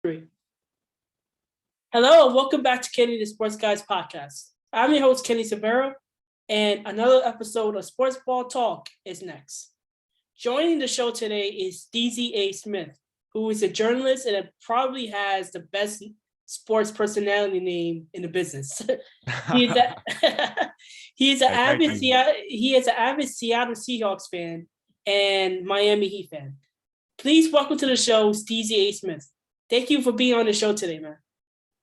Three. Hello, and welcome back to Kenny the Sports Guys podcast. I'm your host, Kenny Severo, and another episode of Sports Ball Talk is next. Joining the show today is Steezy A Smith, who is a journalist and probably has the best sports personality name in the business. he is an avid Seattle Seahawks fan and Miami Heat fan. Please welcome to the show, Steezy A Smith. Thank you for being on the show today, man.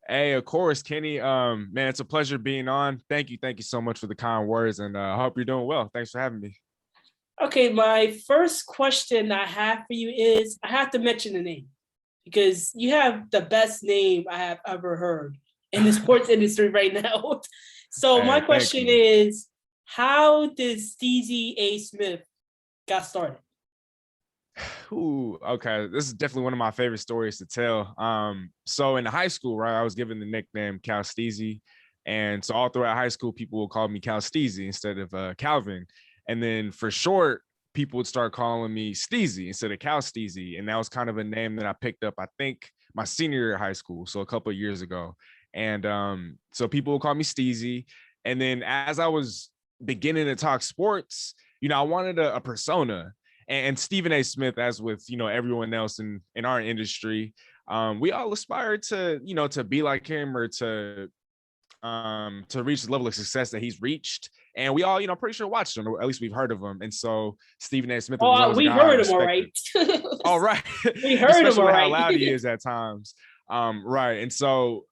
Hey, of course, Kenny. Man, it's a pleasure being on. Thank you so much for the kind words, and I hope you're doing well. Thanks for having me. Okay, my first question I have for you is I have to mention the name because you have the best name I have ever heard in the sports industry right now. So my question is, how did Steezy A Smith got started? Ooh, okay. This is definitely one of my favorite stories to tell. So in high school, right, I was given the nickname Cal Steezy. And so all throughout high school, people would call me Cal Steezy instead of Calvin. And then for short, people would start calling me Steezy instead of Cal Steezy. And that was kind of a name that I picked up, I think, my senior year of high school, so a couple of years ago. And so people would call me Steezy. And then as I was beginning to talk sports, I wanted a persona. And Stephen A. Smith, as with, everyone else in our industry, we all aspire to, to be like him or to reach the level of success that he's reached. And we all, pretty sure watched him, or at least we've heard of him. And so Stephen A. Smith was always we heard him, all right. All right. We heard him, all right. How loud he is at times. Right. And so,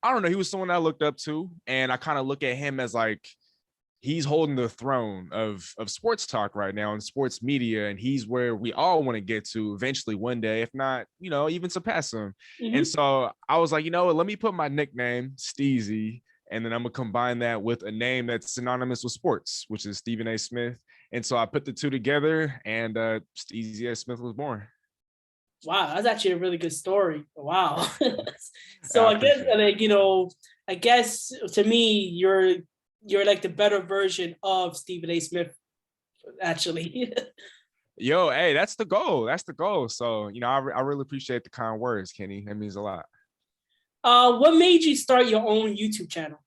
I don't know, he was someone I looked up to. And I kind of look at him as like, he's holding the throne of sports talk right now and sports media. And he's where we all want to get to eventually one day, if not, even surpass him. Mm-hmm. And so I was like, let me put my nickname, Steezy, and then I'm going to combine that with a name that's synonymous with sports, which is Stephen A. Smith. And so I put the two together and Steezy A. Smith was born. Wow, that's actually a really good story. Wow. So I guess to me, you're like the better version of Stephen A. Smith, actually. Yo, hey, that's the goal. That's the goal. So, I really appreciate the kind words, Kenny. That means a lot. What made you start your own YouTube channel?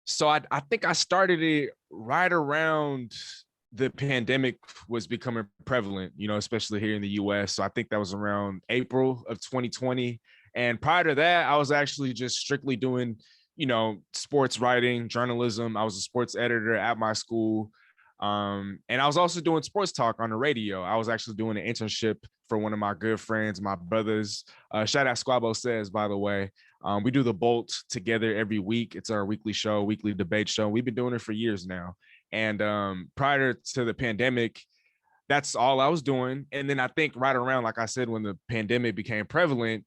So I think I started it right around the pandemic was becoming prevalent, especially here in the US. So I think that was around April of 2020. And prior to that, I was actually just strictly doing sports writing, journalism. I was a sports editor at my school. And I was also doing sports talk on the radio. I was actually doing an internship for one of my good friends, my brothers. Shout out Squabo Says, by the way. We do the Bolt together every week. It's our weekly debate show. We've been doing it for years now. And prior to the pandemic, that's all I was doing. And then I think right around, like I said, when the pandemic became prevalent,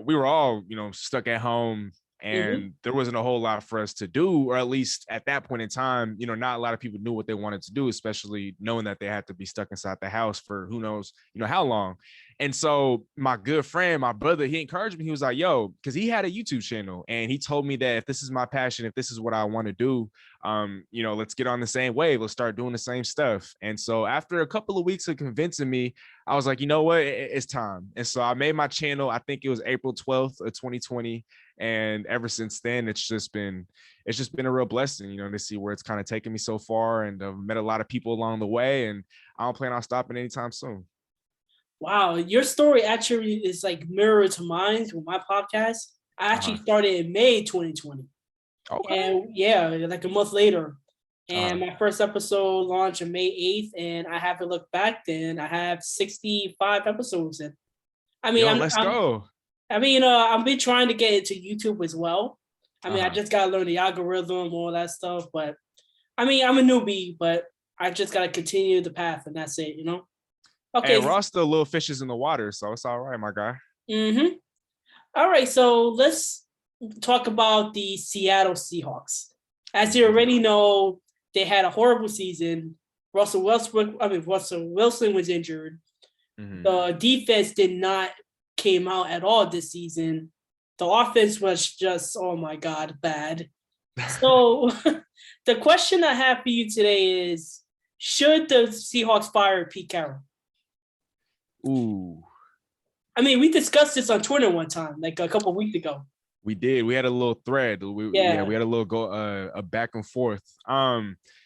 we were all, stuck at home. And there wasn't a whole lot for us to do, or at least at that point in time, not a lot of people knew what they wanted to do, especially knowing that they had to be stuck inside the house for who knows, how long. And so my good friend, my brother, he encouraged me. He was like, yo, because he had a YouTube channel and he told me that if this is my passion, if this is what I want to do, let's get on the same wave. Let's start doing the same stuff. And so after a couple of weeks of convincing me, I was like, you know what, it's time. And so I made my channel. I think it was April 12th of 2020. And ever since then, it's just been a real blessing, to see where it's kind of taken me so far. And I've met a lot of people along the way, and I don't plan on stopping anytime soon. Wow, your story actually is like mirror to mine with my podcast. I actually started in May 2020. Okay. And yeah, like a month later. And my first episode launched on May 8th, and I haven't looked back then. I have 65 episodes in. Let's go. I've been trying to get into YouTube as well. I just got to learn the algorithm, all that stuff. But, I'm a newbie, but I just got to continue the path, and that's it, Okay. Hey, we're all still little fishes in the water, so it's all right, my guy. Mm-hmm. All right, so let's talk about the Seattle Seahawks. As you already know, they had a horrible season. Russell Wilson was injured. Mm-hmm. The defense did not came out at all this season. The offense was just, oh my God, bad. So the question I have for you today is, should the Seahawks fire Pete Carroll? Ooh, I mean, we discussed this on Twitter one time, like a couple of weeks ago. We did. We had a little thread. Yeah. We had a little a back and forth.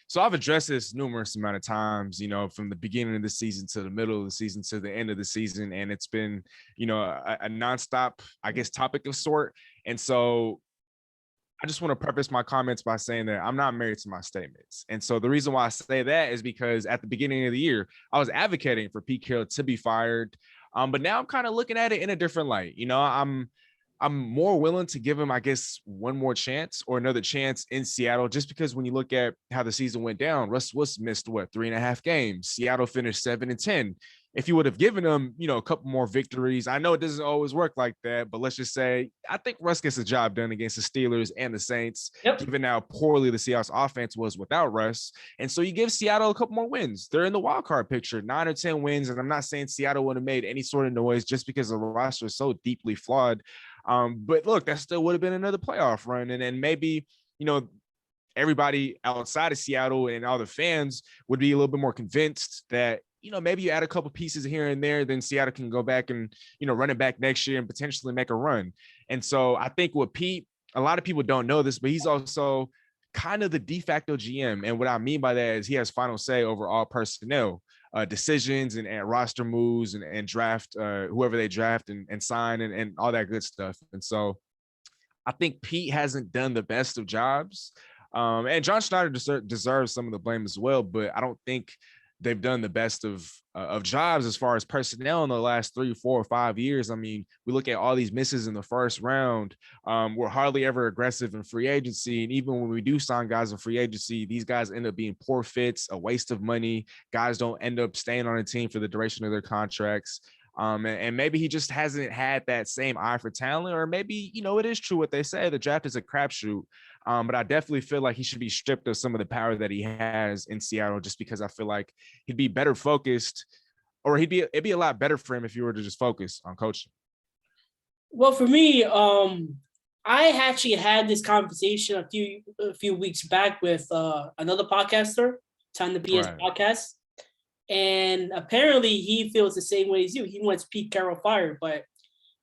So I've addressed this numerous amount of times, from the beginning of the season to the middle of the season to the end of the season. And it's been, a nonstop, I guess, topic of sort. And so I just want to preface my comments by saying that I'm not married to my statements. And so the reason why I say that is because at the beginning of the year, I was advocating for Pete Carroll to be fired. But now I'm kind of looking at it in a different light. I'm more willing to give him, I guess, one more chance or another chance in Seattle, just because when you look at how the season went down, Russ was missed 3.5 games. Seattle finished 7-10. If you would have given him, a couple more victories, I know it doesn't always work like that, but let's just say I think Russ gets the job done against the Steelers and the Saints, given how poorly the Seahawks offense was without Russ. And so you give Seattle a couple more wins. They're in the wild card picture, 9 or 10 wins. And I'm not saying Seattle would have made any sort of noise just because the roster is so deeply flawed. But look, that still would have been another playoff run. And then maybe, everybody outside of Seattle and all the fans would be a little bit more convinced that, maybe you add a couple pieces here and there, then Seattle can go back and, run it back next year and potentially make a run. And so I think with Pete, a lot of people don't know this, but he's also kind of the de facto GM. And what I mean by that is he has final say over all personnel decisions and roster moves and draft whoever they draft and sign and all that good stuff. And so I think Pete hasn't done the best of jobs. And John Schneider deserves some of the blame as well, but I don't think they've done the best of jobs as far as personnel in the last 3, 4, or 5 years. I mean, we look at all these misses in the first round. We're hardly ever aggressive in free agency. And even when we do sign guys in free agency, these guys end up being poor fits, a waste of money. Guys don't end up staying on a team for the duration of their contracts. And maybe he just hasn't had that same eye for talent, or maybe, it is true what they say, the draft is a crapshoot. But I definitely feel like he should be stripped of some of the power that he has in Seattle, just because I feel like he'd be better focused, or it'd be a lot better for him if he were to just focus on coaching. Well, for me, I actually had this conversation a few weeks back with another podcaster, Time to BS podcast. And apparently he feels the same way as you. He wants Pete Carroll fired, but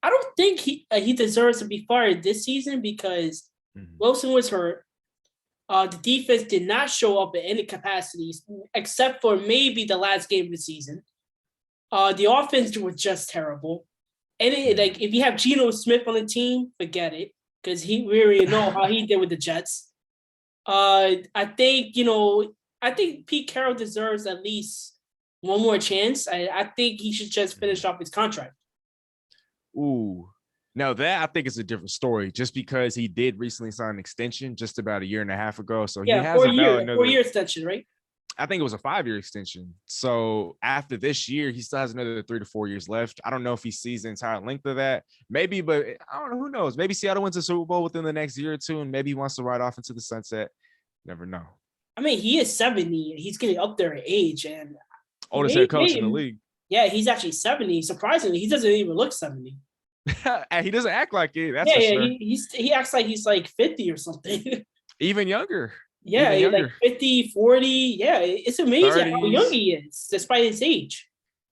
I don't think he deserves to be fired this season because Wilson was hurt. The defense did not show up in any capacities except for maybe the last game of the season. The offense was just terrible. And if you have Geno Smith on the team, forget it, because we already know how he did with the Jets. I think Pete Carroll deserves at least one more chance. I think he should just finish off his contract. Ooh, now that I think is a different story, just because he did recently sign an extension just about a year and a half ago. So he has about another 4-year extension, right? I think it was a 5-year extension. So after this year, he still has another 3 to 4 years left. I don't know if he sees the entire length of that. Maybe, but I don't know. Who knows? Maybe Seattle wins a Super Bowl within the next year or two, and maybe he wants to ride off into the sunset. Never know. I mean, he is 70, and he's getting up there in age, and oldest head coach in the league. Yeah, he's actually 70. Surprisingly, he doesn't even look 70. And he doesn't act like it. That's for sure. He acts like he's like 50 or something. Even younger. Yeah, Even younger. like 50, 40. Yeah, it's amazing 30s. How young he is, despite his age.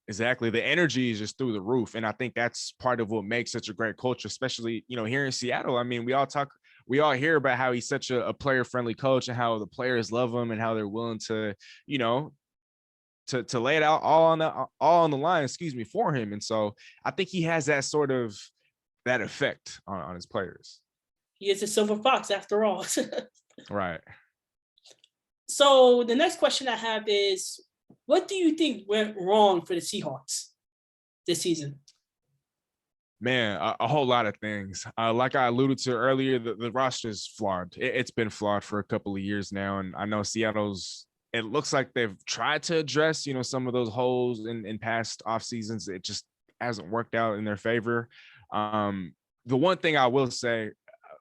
Exactly. The energy is just through the roof. And I think that's part of what makes such a great culture, especially, here in Seattle. I mean, we all hear about how he's such a player-friendly coach and how the players love him and how they're willing to, to lay it out all on the line, for him. And so I think he has that sort of that effect on his players. He is a silver fox after all. Right. So the next question I have is, what do you think went wrong for the Seahawks this season? Man, a whole lot of things. Like I alluded to earlier, the roster is flawed. It's been flawed for a couple of years now. And I know it looks like they've tried to address, some of those holes in past off seasons. It just hasn't worked out in their favor. The one thing I will say,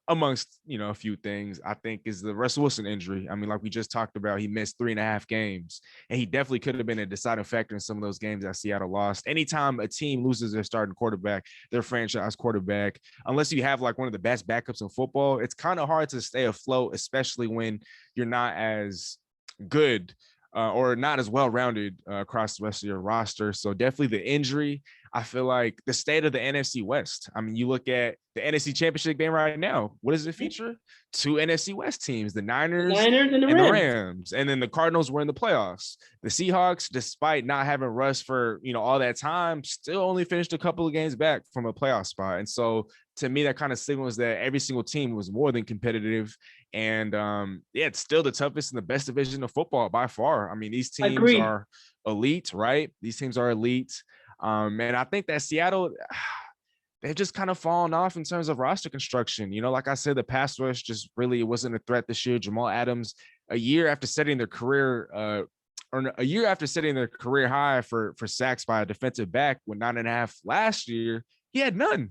amongst, a few things, I think, is the Russell Wilson injury. I mean, like we just talked about, he missed 3.5 games, and he definitely could have been a deciding factor in some of those games that Seattle lost. Anytime a team loses their starting quarterback, their franchise quarterback, unless you have like one of the best backups in football, it's kind of hard to stay afloat, especially when you're not as good or not as well-rounded across the rest of your roster. So definitely the injury. I feel like the state of the NFC West. I mean, you look at the NFC Championship game right now. What does it feature? Two NFC West teams, the The Niners Niners and the and the Rams. Rams. And then the Cardinals were in the playoffs. The Seahawks, despite not having Russ for, all that time, still only finished a couple of games back from a playoff spot. And so to me, that kind of signals that every single team was more than competitive. And it's still the toughest and the best division of football by far. I mean, these teams Agreed. are elite, right? These teams are elite. And I think that Seattle, they've just kind of fallen off in terms of roster construction. Like I said, the pass rush just really wasn't a threat this year. Jamal Adams, a year after setting their career high for sacks by a defensive back with 9.5 last year, he had none.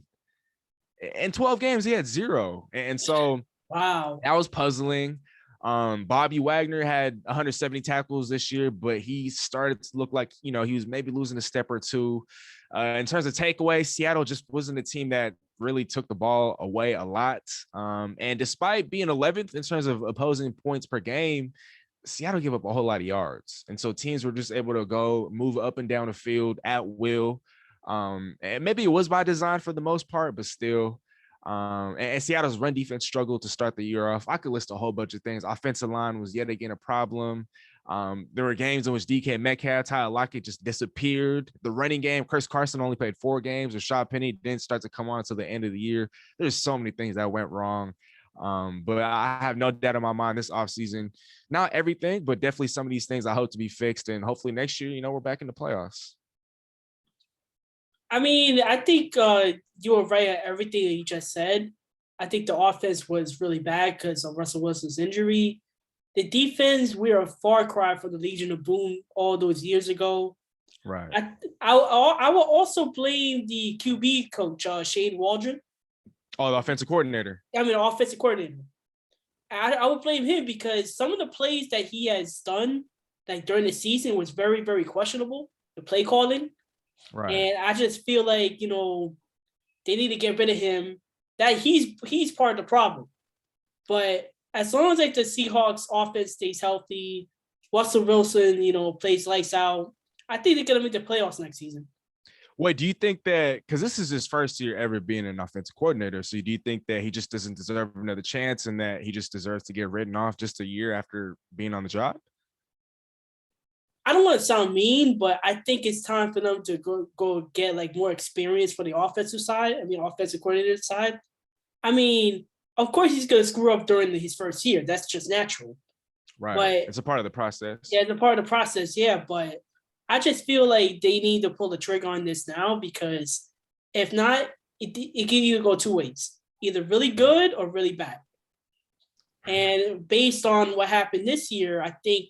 In 12 games, he had 0. And so wow, that was puzzling. Bobby Wagner had 170 tackles this year, but he started to look like, he was maybe losing a step or two. In terms of takeaway, Seattle just wasn't a team that really took the ball away a lot. And despite being 11th in terms of opposing points per game, Seattle gave up a whole lot of yards. And so teams were just able to go move up and down the field at will. And maybe it was by design for the most part, but still. And Seattle's run defense struggled to start the year off. I could list a whole bunch of things. Offensive line was yet again a problem. There were games in which DK Metcalf, Tyler Lockett just disappeared. The running game, Chris Carson only played 4 games. Rashad Penny didn't start to come on until the end of the year. There's so many things that went wrong. But I have no doubt in my mind this offseason, not everything, but definitely some of these things I hope to be fixed. And hopefully next year, we're back in the playoffs. I mean, I think you were right at everything that you just said. I think the offense was really bad because of Russell Wilson's injury. The defense, we are a far cry from the Legion of Boom all those years ago. Right. I will also blame the QB coach, Shane Waldron. Oh, the offensive coordinator. Offensive coordinator. I would blame him because some of the plays that he has done, like during the season, was very, very questionable. The play calling. Right. And I just feel like, they need to get rid of him. That he's part of the problem. But as long as the Seahawks offense stays healthy, Russell Wilson, plays lights out, I think they're gonna make the playoffs next season. Wait, do you think that, because this is his first year ever being an offensive coordinator, so do you think that he just doesn't deserve another chance and that he just deserves to get written off just a year after being on the job? I don't want to sound mean, but I think it's time for them to go get like more experience for the offensive side. Offensive coordinator side. Of course he's gonna screw up during his first year. That's just natural. Right. But it's a part of the process. Yeah, it's a part of the process. Yeah, but I just feel like they need to pull the trigger on this now because if not, it can either go 2 ways: either really good or really bad. And based on what happened this year, I think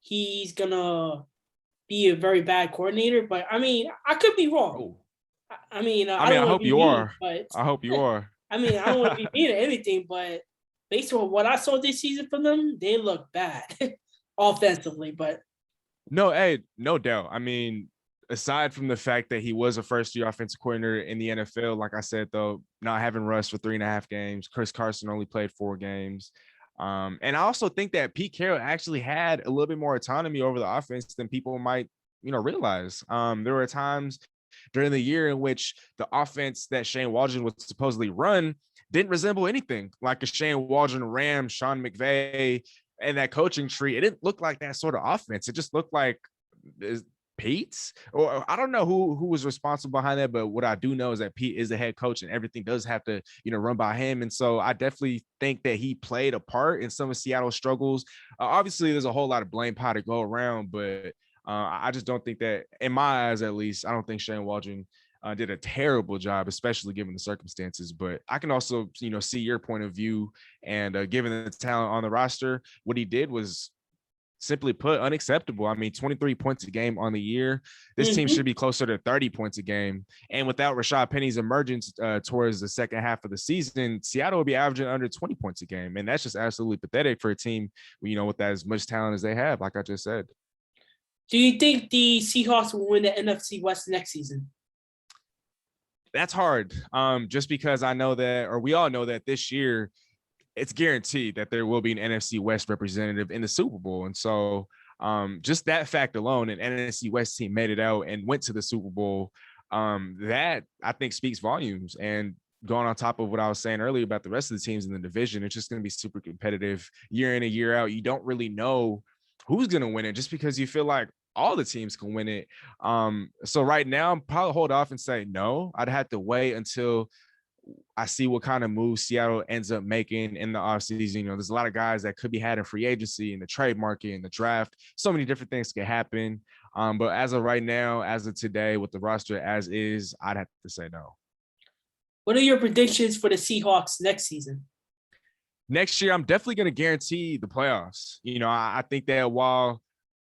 he's gonna be a very bad coordinator, but I could be wrong. I hope you are. But I hope you are. I don't want to be mean or anything, but based on what I saw this season from them, they look bad offensively. But no doubt. Aside from the fact that he was a first-year offensive coordinator in the NFL, like I said, though, not having Russ for 3.5 games, Chris Carson only played 4 games. And I also think that Pete Carroll actually had a little bit more autonomy over the offense than people might, realize. There were times during the year in which the offense that Shane Waldron would supposedly run didn't resemble anything like a Shane Waldron, Rams, Sean McVay, and that coaching tree. It didn't look like that sort of offense. It just looked like Pete's, or I don't know who was responsible behind that, but what I do know is that Pete is the head coach and everything does have to, run by him. And so I definitely think that he played a part in some of Seattle's struggles. Obviously, there's a whole lot of blame pie to go around, but I just don't think that, in my eyes at least, I don't think Shane Waldron did a terrible job, especially given the circumstances. But I can also, see your point of view, and given the talent on the roster, what he did was, simply put, unacceptable. 23 points a game on the year. This team should be closer to 30 points a game. And without Rashad Penny's emergence towards the second half of the season, Seattle would be averaging under 20 points a game. And that's just absolutely pathetic for a team, with as much talent as they have, like I just said. Do you think the Seahawks will win the NFC West next season? That's hard. Just because I know that, or we all know that this year, it's guaranteed that there will be an NFC West representative in the Super Bowl. And so just that fact alone, an NFC West team made it out and went to the Super Bowl. That I think speaks volumes. And going on top of what I was saying earlier about the rest of the teams in the division, it's just going to be super competitive year in and year out. You don't really know who's going to win it just because you feel like all the teams can win it. So right now, I'm probably hold off and say no. I'd have to wait until I see what kind of moves Seattle ends up making in the offseason. You know, there's a lot of guys that could be had in free agency, in the trade market, in the draft. So many different things could happen. But as of right now, as of today, with the roster as is, I'd have to say no. What are your predictions for the Seahawks next season? Next year, I'm definitely going to guarantee the playoffs. You know, I think that while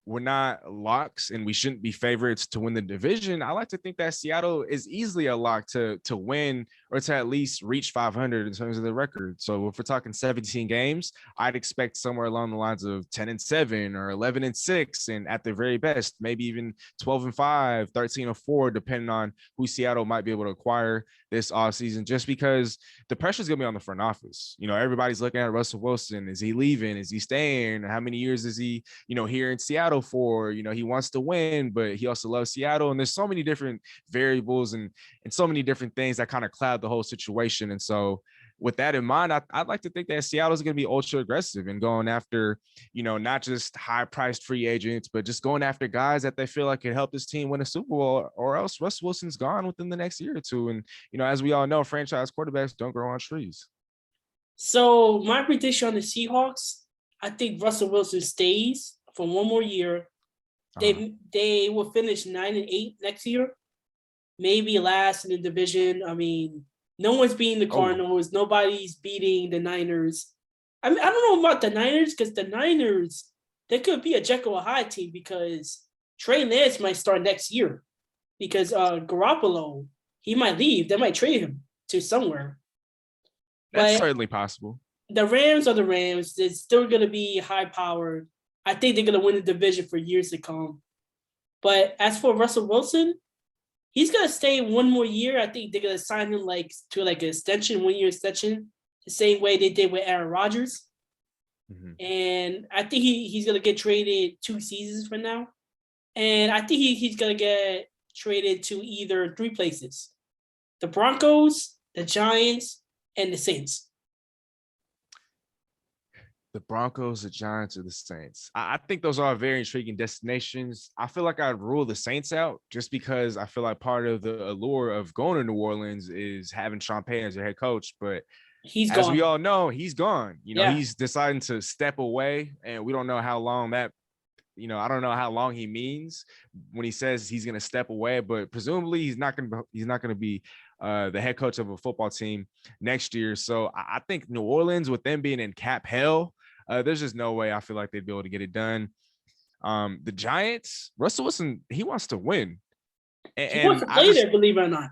we're not locks and we shouldn't be favorites to win the division, I like to think that Seattle is easily a lock to win or to at least reach 500 in terms of the record. So if we're talking 17 games, I'd expect somewhere along the lines of 10-7 or 11-6, and at the very best, maybe even 12-5, 13-4, depending on who Seattle might be able to acquire this offseason, just because the pressure is going to be on the front office. You know, everybody's looking at Russell Wilson. Is he leaving? Is he staying? How many years is he, here in Seattle for? He wants to win, but he also loves Seattle. And there's so many different variables and so many different things that kind of cloud the whole situation. And so with that in mind, I'd like to think that Seattle is going to be ultra aggressive and going after, not just high priced free agents, but just going after guys that they feel like can help this team win a Super Bowl, or else Russ Wilson's gone within the next year or two. And, as we all know, franchise quarterbacks don't grow on trees. So my prediction on the Seahawks, I think Russell Wilson stays for one more year. They will finish 9-8 next year, maybe last in the division. I mean, no one's beating the Cardinals. Nobody's beating the Niners. I mean, I don't know about the Niners, because the Niners, they could be a Jekyll and Hyde team, because Trey Lance might start next year, because Garoppolo, he might leave. They might trade him to somewhere. That's certainly possible. The Rams are the Rams. They're still going to be high-powered. I think they're going to win the division for years to come. But as for Russell Wilson, he's going to stay one more year. I think they're going to sign him to an extension, 1-year extension, the same way they did with Aaron Rodgers. Mm-hmm. And I think he's going to get traded 2 seasons from now. And I think he's going to get traded to either 3 places: the Broncos, the Giants, and the Saints. The Broncos, the Giants, or the Saints. I think those are very intriguing destinations. I feel like I'd rule the Saints out just because I feel like part of the allure of going to New Orleans is having Sean Payton as your head coach. But as we all know, he's gone. He's deciding to step away, and we don't know how long that, I don't know how long he means when he says he's going to step away, but presumably he's not going to be the head coach of a football team next year. So I think New Orleans, with them being in cap hell, there's just no way I feel like they'd be able to get it done. The Giants, Russell Wilson, he wants to win. He wants to play there, believe it or not.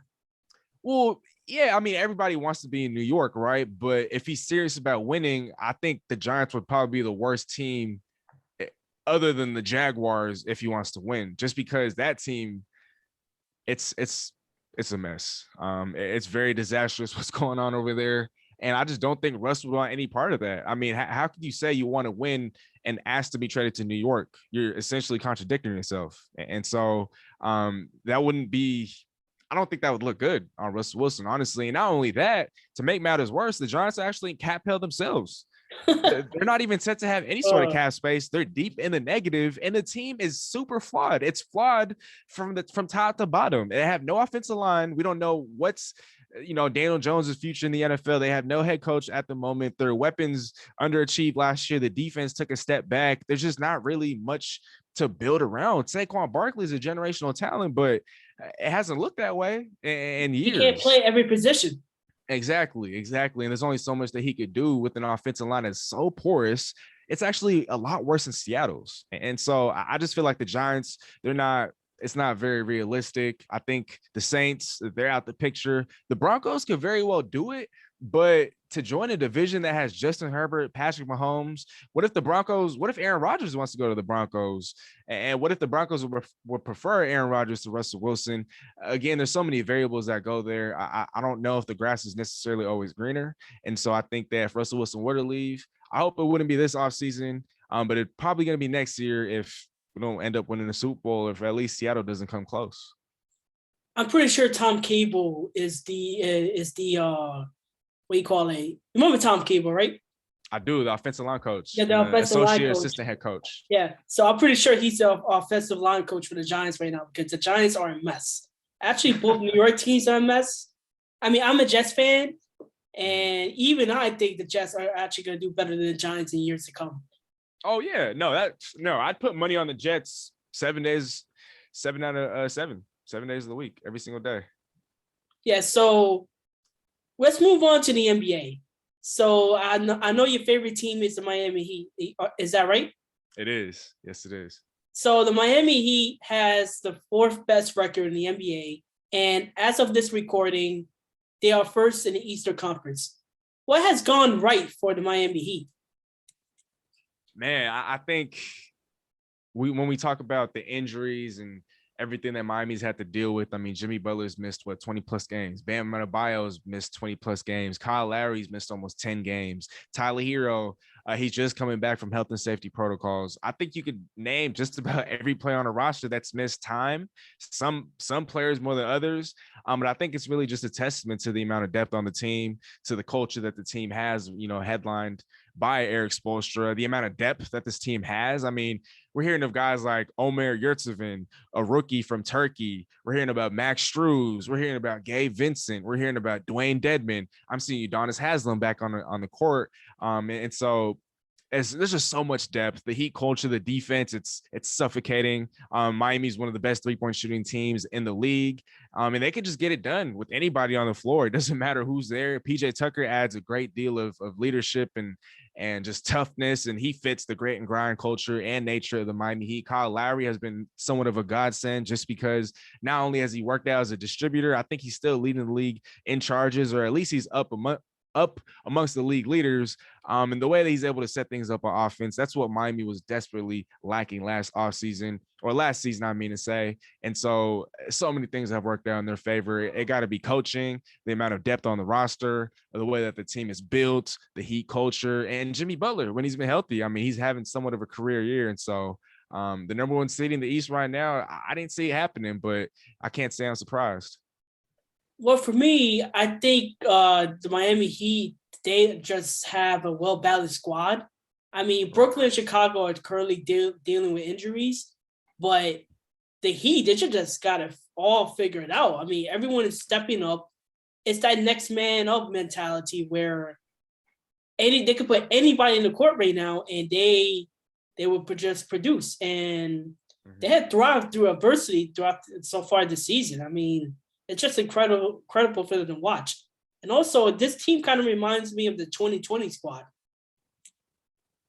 Well, yeah, I mean, everybody wants to be in New York, right? But if he's serious about winning, I think the Giants would probably be the worst team other than the Jaguars if he wants to win, just because that team, it's a mess. It's very disastrous what's going on over there. And I just don't think Russ would want any part of that. I mean, how could you say you want to win and ask to be traded to New York? You're essentially contradicting yourself. And so that wouldn't be, I don't think that would look good on Russell Wilson, honestly. And not only that, to make matters worse, the Giants are actually cap held themselves. They're not even set to have any sort of cap space. They're deep in the negative, and the team is super flawed. It's flawed from top to bottom. They have no offensive line. We don't know what's Daniel Jones' future in the NFL. They have no head coach at the moment. Their weapons underachieved last year. The defense took a step back. There's just not really much to build around. Saquon Barkley is a generational talent, but it hasn't looked that way in years. He can't play every position. Exactly. And there's only so much that he could do with an offensive line that's so porous. It's actually a lot worse than Seattle's. And so I just feel like the Giants, it's not very realistic. I think the Saints, they're out the picture. The Broncos could very well do it, but to join a division that has Justin Herbert, Patrick Mahomes, what if Aaron Rodgers wants to go to the Broncos? And what if the Broncos would prefer Aaron Rodgers to Russell Wilson? Again, there's so many variables that go there. I don't know if the grass is necessarily always greener. And so I think that if Russell Wilson were to leave, I hope it wouldn't be this offseason, but it's probably going to be next year if we don't end up winning the Super Bowl, if at least Seattle doesn't come close. I'm pretty sure Tom Cable is the what do you call it? You remember Tom Cable, right? I do, the offensive line coach Yeah, and the the offensive line associate coach. assistant head coach. Yeah, so I'm pretty sure he's the offensive line coach for the Giants right now because the Giants are a mess. Actually, both New York teams are a mess. I mean, I'm a Jets fan, and even I think the Jets are actually going to do better than the Giants in years to come. Oh yeah, no, I'd put money on the Jets 7 days, 7 out of 7 days of the week, every single day. Yeah, so let's move on to the NBA. So I know your favorite team is the Miami Heat. Is that right? It is. Yes, it is. So the Miami Heat has the fourth best record in the NBA, and as of this recording, they are first in the Eastern Conference. What has gone right for the Miami Heat? Man, I think when we talk about the injuries and everything that Miami's had to deal with, I mean, Jimmy Butler's missed 20 plus games. Bam Adebayo's missed 20 plus games. Kyle Lowry's missed almost 10 games. Tyler Hero, he's just coming back from health and safety protocols. I think you could name just about every player on the roster that's missed time. Some players more than others. But I think it's really just a testament to the amount of depth on the team, to the culture that the team has, headlined by Eric Spoelstra, the amount of depth that this team has. I mean, we're hearing of guys like Omer Yurtseven, a rookie from Turkey. We're hearing about Max Struz. We're hearing about Gabe Vincent. We're hearing about Dwayne Dedman. I'm seeing Udonis Haslem back on the court. And so there's just so much depth. The Heat culture, the defense, it's suffocating. Miami's one of the best three-point shooting teams in the league. And they can just get it done with anybody on the floor. It doesn't matter who's there. PJ Tucker adds a great deal of leadership and just toughness, and he fits the grit and grind culture and nature of the Miami Heat. Kyle Lowry has been somewhat of a godsend just because not only has he worked out as a distributor, I think he's still leading the league in charges, or at least he's up amongst the league leaders. And the way that he's able to set things up on offense, that's what Miami was desperately lacking last season, I mean to say. And so many things have worked out in their favor. It got to be coaching, the amount of depth on the roster, the way that the team is built, the Heat culture, and Jimmy Butler, when he's been healthy. I mean, he's having somewhat of a career year. And so the number one seed in the East right now, I didn't see it happening, but I can't say I'm surprised. Well, for me, I think the Miami Heat, they just have a well-balanced squad. I mean, Brooklyn and Chicago are currently dealing with injuries, but the Heat, they just got to all figure it out. I mean, everyone is stepping up. It's that next man up mentality where they could put anybody in the court right now and they will just produce. And they had thrived through adversity throughout so far this season. I mean, it's just incredible for them to watch. And also, this team kind of reminds me of the 2020 squad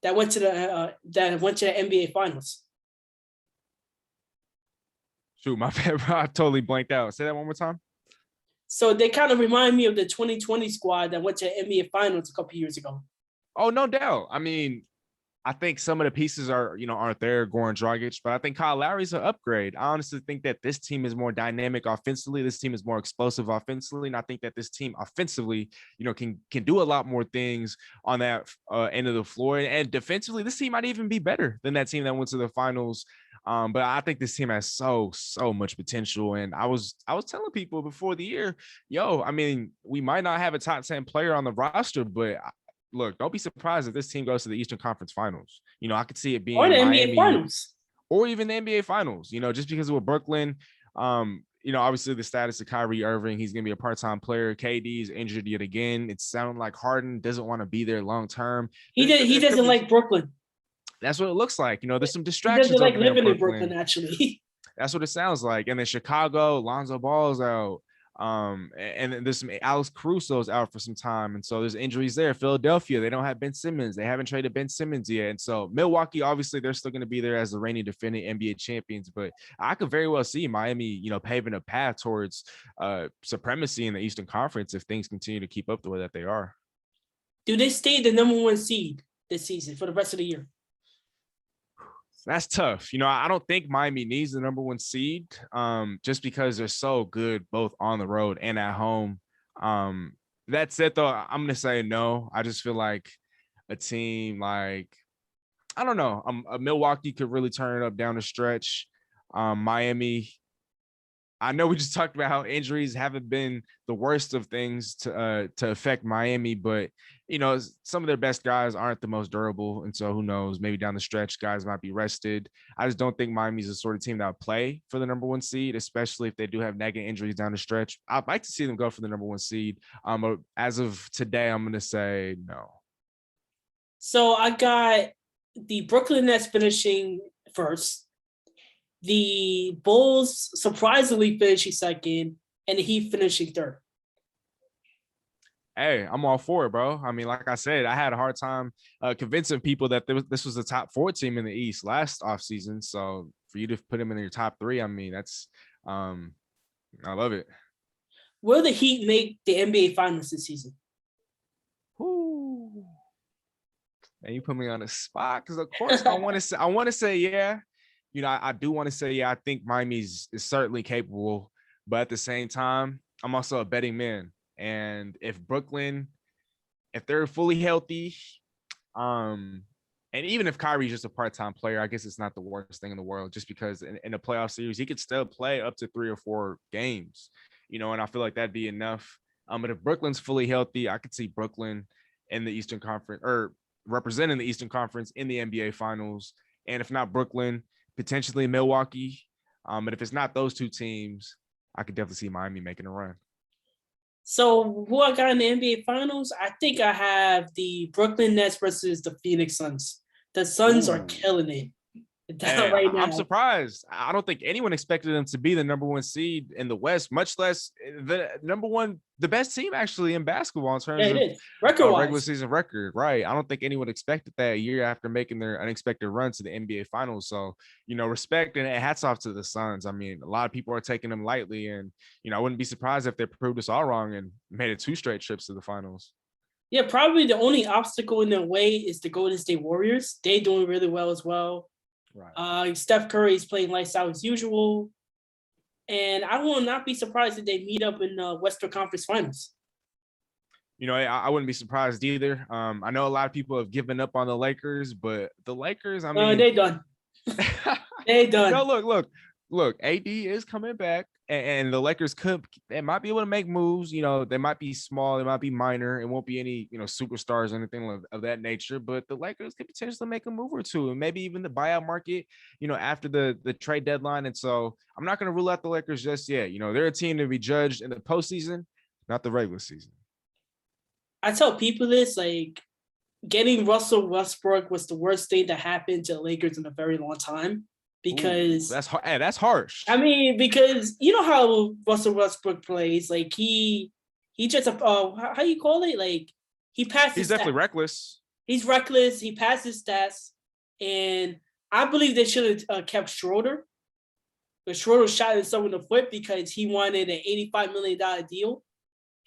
that went to the NBA Finals. Shoot, my bad, bro. I totally blanked out. Say that one more time. So they kind of remind me of the 2020 squad that went to the NBA Finals a couple years ago. Oh, no doubt. I mean, I think some of the pieces aren't there, Goran Dragic, but I think Kyle Lowry's an upgrade. I honestly think that this team is more dynamic offensively. This team is more explosive offensively. And I think that this team offensively, can do a lot more things on that end of the floor. And defensively, this team might even be better than that team that went to the finals. But I think this team has so much potential. And I was telling people before the year, I mean, we might not have a top 10 player on the roster, but look, don't be surprised if this team goes to the Eastern Conference Finals. I could see it being or the Miami NBA Finals, or even the NBA Finals. Just because with Brooklyn, obviously the status of Kyrie Irving, he's going to be a part-time player. KD's injured yet again. It sounded like Harden doesn't want to be there long term. He doesn't like Brooklyn. That's what it looks like. There's some He distractions doesn't like over there living in Brooklyn, actually. That's what it sounds like. And then Chicago, Lonzo Ball's out. And then there's some Alex Caruso's out for some time, and so there's injuries there. Philadelphia, they don't have Ben Simmons. They haven't traded Ben Simmons yet, and so Milwaukee, obviously, they're still going to be there as the reigning defending NBA champions. But I could very well see Miami, paving a path towards supremacy in the Eastern Conference if things continue to keep up the way that they are. Do they stay the number one seed this season for the rest of the year? That's tough. I don't think Miami needs the number one seed just because they're so good both on the road and at home. That said, though, I'm going to say no. I just feel like a team like, I don't know, Milwaukee could really turn it up down the stretch. Miami, I know we just talked about how injuries haven't been the worst of things to affect Miami, but some of their best guys aren't the most durable, and so who knows? Maybe down the stretch, guys might be rested. I just don't think Miami's the sort of team that would play for the number one seed, especially if they do have nagging injuries down the stretch. I'd like to see them go for the number one seed. But as of today, I'm going to say no. So I got the Brooklyn Nets finishing first. The Bulls surprisingly finishing second, and the Heat finishing third. Hey, I'm all for it, bro. I mean, like I said, I had a hard time convincing people that this was the top 4 team in the East last offseason. So for you to put them in your top 3, I mean, that's I love it. Will the Heat make the NBA Finals this season? Ooh. And you put me on the spot because, of course, I want to say yeah. I do want to say yeah. I think Miami is certainly capable, but at the same time, I'm also a betting man. And if Brooklyn, if they're fully healthy, and even if Kyrie's just a part-time player, I guess it's not the worst thing in the world, just because in a playoff series, he could still play up to 3 or 4 games, and I feel like that'd be enough. But if Brooklyn's fully healthy, I could see Brooklyn in the Eastern Conference or representing the Eastern Conference in the NBA Finals. And if not Brooklyn, potentially Milwaukee. But if it's not those 2 teams, I could definitely see Miami making a run. So who I got in the NBA Finals? I think I have the Brooklyn Nets versus the Phoenix Suns. The Suns are killing it right now. I'm surprised. I don't think anyone expected them to be the number one seed in the West, much less the best team actually in basketball in terms of regular season record. Right. I don't think anyone expected that a year after making their unexpected run to the NBA Finals. So, respect and hats off to the Suns. I mean, a lot of people are taking them lightly, and I wouldn't be surprised if they proved us all wrong and made it 2 straight trips to the finals. Yeah, probably the only obstacle in their way is the Golden State Warriors. They're doing really well as well. Right. Steph Curry is playing lights out as usual. And I will not be surprised if they meet up in the Western Conference Finals. I wouldn't be surprised either. I know a lot of people have given up on the Lakers, but the Lakers, I mean, they're done. They're done. No, look, AD is coming back, and the Lakers they might be able to make moves. They might be small, they might be minor, it won't be any superstars or anything of that nature. But the Lakers could potentially make a move or two, and maybe even the buyout market, after the trade deadline. And so I'm not going to rule out the Lakers just yet. They're a team to be judged in the postseason, not the regular season. I tell people this, like, getting Russell Westbrook was the worst thing that happened to the Lakers in a very long time. Because that's harsh. I mean, because you know how Russell Westbrook plays, like he just how you call it, like he passes. He's definitely reckless. He's reckless. He passes stats, and I believe they should have kept Schroeder. But Schroeder shot himself in the foot because he wanted an $85 million deal,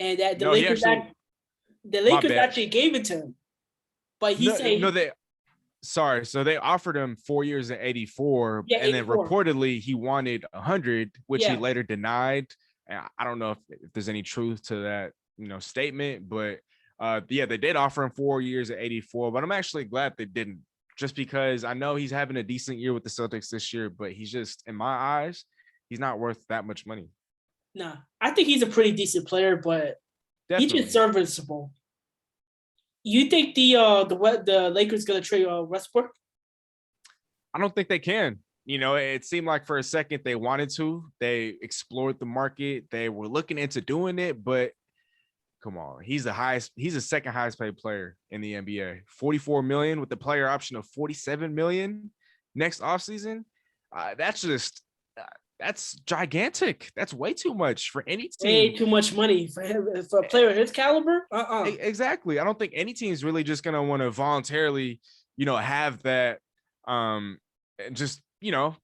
and that the Lakers actually gave it to him. But he said Sorry, so they offered him 4 years at 84, and then reportedly he wanted 100, which he later denied. I don't know if there's any truth to that, statement, but they did offer him 4 years at 84. But I'm actually glad they didn't, just because I know he's having a decent year with the Celtics this year, but he's just, in my eyes, he's not worth that much money. Nah, I think he's a pretty decent player, but he's just serviceable. You think the Lakers gonna trade Westbrook? I don't think they can. It seemed like for a second they wanted to. They explored the market. They were looking into doing it, but come on, he's the second highest paid player in the NBA. $44 million with the player option of $47 million next offseason. That's gigantic. That's way too much for any team. Way too much money for a player of his caliber. Exactly. I don't think any team is really just gonna want to voluntarily, have that. I don't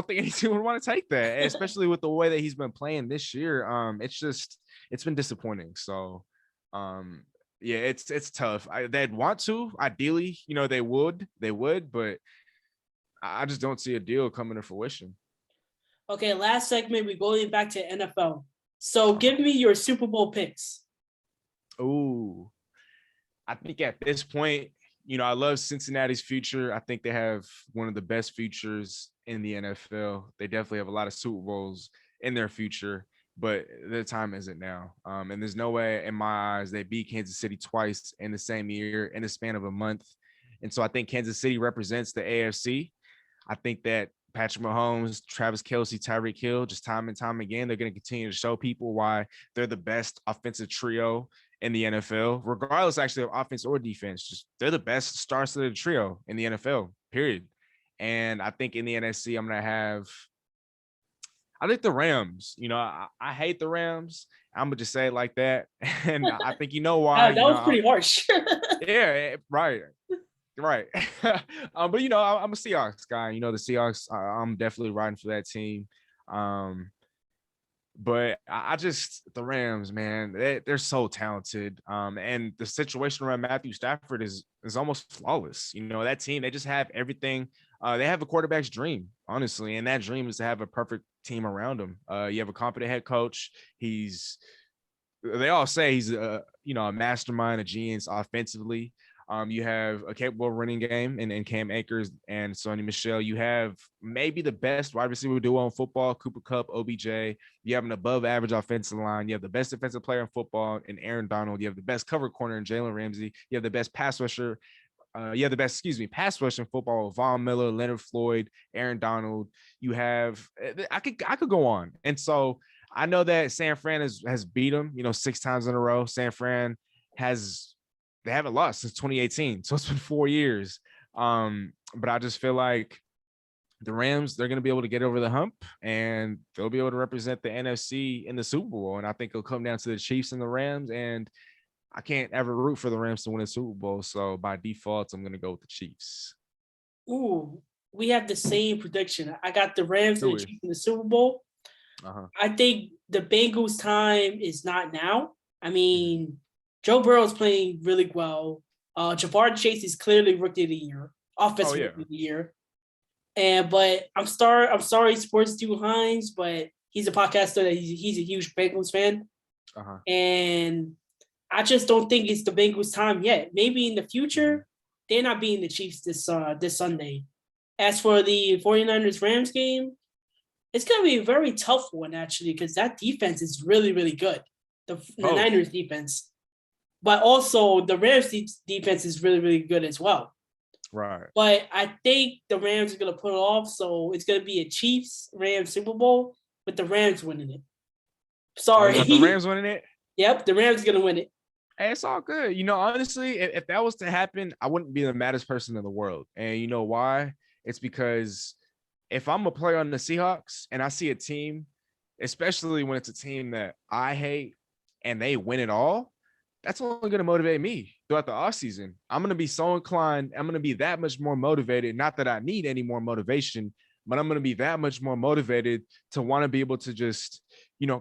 think any team would want to take that, especially with the way that he's been playing this year. It's been disappointing. So, it's tough. They'd want to, ideally, they would, but I just don't see a deal coming to fruition. Okay, last segment, we're going back to NFL. So give me your Super Bowl picks. Ooh, I think at this point, I love Cincinnati's future. I think they have one of the best futures in the NFL. They definitely have a lot of Super Bowls in their future, but the time isn't now. And there's no way in my eyes they beat Kansas City twice in the same year in the span of a month. And so I think Kansas City represents the AFC. I think that Patrick Mahomes, Travis Kelce, Tyreek Hill, just time and time again, they're going to continue to show people why they're the best offensive trio in the NFL, regardless actually of offense or defense. Just they're the best star-studded trio in the NFL, period. And I think in the NFC, I think the Rams. I hate the Rams. I'm gonna just say it like that. And I think you know why. That was pretty harsh. Yeah, right. Right. But I'm a Seahawks guy. The Seahawks, I'm definitely riding for that team. But I just the Rams, man, they're so talented. And the situation around Matthew Stafford is almost flawless. That team, they just have everything. They have a quarterback's dream, honestly, and that dream is to have a perfect team around him. You have a competent head coach. They all say he's a mastermind, a genius offensively. You have a capable running game and Cam Akers and Sonny Michel. You have maybe the best wide receiver duo in football, Cooper Kupp, OBJ. You have an above average offensive line. You have the best defensive player in football in Aaron Donald. You have the best cover corner in Jalen Ramsey. You have the best pass rusher. You have the best, pass rush in football with Von Miller, Leonard Floyd, Aaron Donald. You have, I could go on. And so I know that San Fran has beat them, 6 times in a row. San Fran they haven't lost since 2018. So it's been 4 years. But I just feel like the Rams, they're going to be able to get over the hump and they'll be able to represent the NFC in the Super Bowl. And I think it'll come down to the Chiefs and the Rams. And I can't ever root for the Rams to win a Super Bowl. So by default, I'm going to go with the Chiefs. Ooh, we have the same prediction. I got the Rams and the Chiefs in the Super Bowl. I think the Bengals' time is not now. I mean, Joe Burrow's playing really well. Ja'Marr Chase is clearly Rookie of the Year, offensive Rookie of the Year. But I'm sorry, Sports Stu Hines, but he's a podcaster that he's a huge Bengals fan. And I just don't think it's the Bengals' time yet. Maybe in the future, they're not beating the Chiefs this Sunday. As for the 49ers-Rams game, it's going to be a very tough one, actually, because that defense is really, really good. The Niners defense. But also the Rams defense is really, really good as well. Right. But I think the Rams are going to pull it off. So it's going to be a Chiefs-Rams Super Bowl with the Rams winning it. Sorry. The Rams winning it? Yep, the Rams are going to win it. Hey, it's all good. Honestly, if that was to happen, I wouldn't be the maddest person in the world. And you know why? It's because if I'm a player on the Seahawks and I see a team, especially when it's a team that I hate and they win it all, that's only going to motivate me throughout the offseason. I'm going to be so inclined. I'm going to be that much more motivated. Not that I need any more motivation, but I'm going to be that much more motivated to want to be able to just,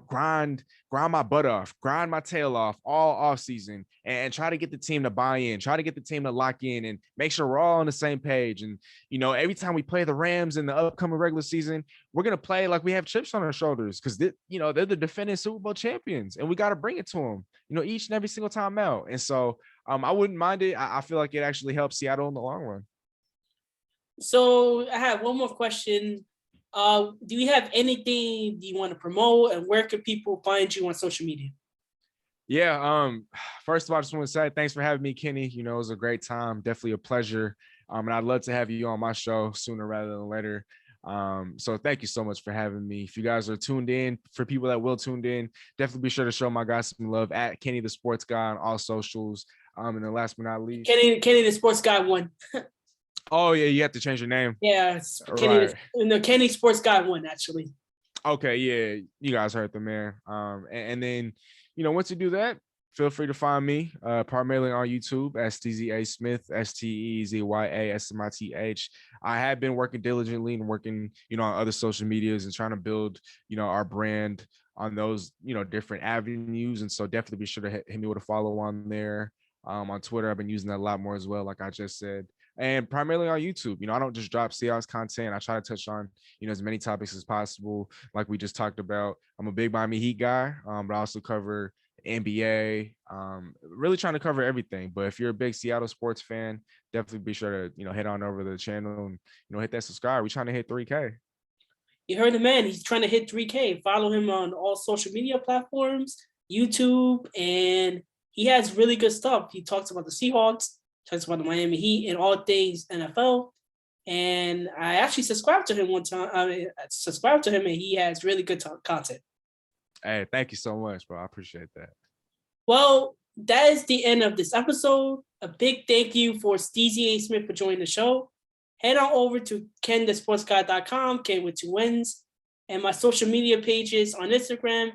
grind my butt off, grind my tail off all offseason and try to get the team to buy in, try to get the team to lock in and make sure we're all on the same page. And, every time we play the Rams in the upcoming regular season, we're going to play like we have chips on our shoulders because, they're the defending Super Bowl champions and we got to bring it to them, each and every single time out. And so I wouldn't mind it. I feel like it actually helps Seattle in the long run. So I have one more question. Do you have anything you want to promote and where can people find you on social media? Yeah. First of all, I just want to say thanks for having me, Kenny. It was a great time. Definitely a pleasure. And I'd love to have you on my show sooner rather than later. So thank you so much for having me. If you guys are tuned in, for people that will tuned in, definitely be sure to show my guys some love at Kenny the Sports Guy on all socials. And then last but not least, Kenny the Sports Guy 1. Oh yeah, you have to change your name. Yeah, it's Kenny Sports Guy 1 actually. Okay, yeah, you guys heard the man. And then, once you do that, feel free to find me primarily on YouTube as Steezy A Smith, SteezyASmith. I have been working diligently and working, on other social medias and trying to build, our brand on those, different avenues. And so definitely be sure to hit me with a follow on there. On Twitter, I've been using that a lot more as well, like I just said. And primarily on YouTube, I don't just drop Seahawks content. I try to touch on, as many topics as possible, like we just talked about. I'm a big Miami Heat guy, but I also cover NBA, really trying to cover everything. But if you're a big Seattle sports fan, definitely be sure to, head on over to the channel and, hit that subscribe. We're trying to hit 3K. You heard the man. He's trying to hit 3K. Follow him on all social media platforms, YouTube, and he has really good stuff. He talks about the Seahawks, talks about the Miami Heat, and all things NFL. And I actually subscribed to him one time. I subscribed to him, and he has really good content. Hey, thank you so much, bro. I appreciate that. Well, that is the end of this episode. A big thank you for Steezy A Smith for joining the show. Head on over to kenthesportsguy.com, Ken with 2 N's, and my social media pages on Instagram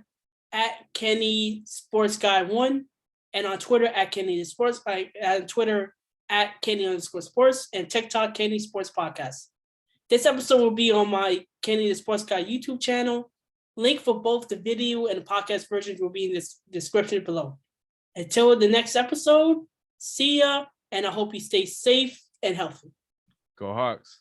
at Kenny Sports Guy 1, and on Twitter at Kenny Sports, on Twitter at Kenny_sports, and TikTok Kenny Sports Podcast. This episode will be on my Kenny the Sports Guy YouTube channel. Link for both the video and the podcast versions will be in the description below. Until the next episode, see ya, and I hope you stay safe and healthy. Go Hawks.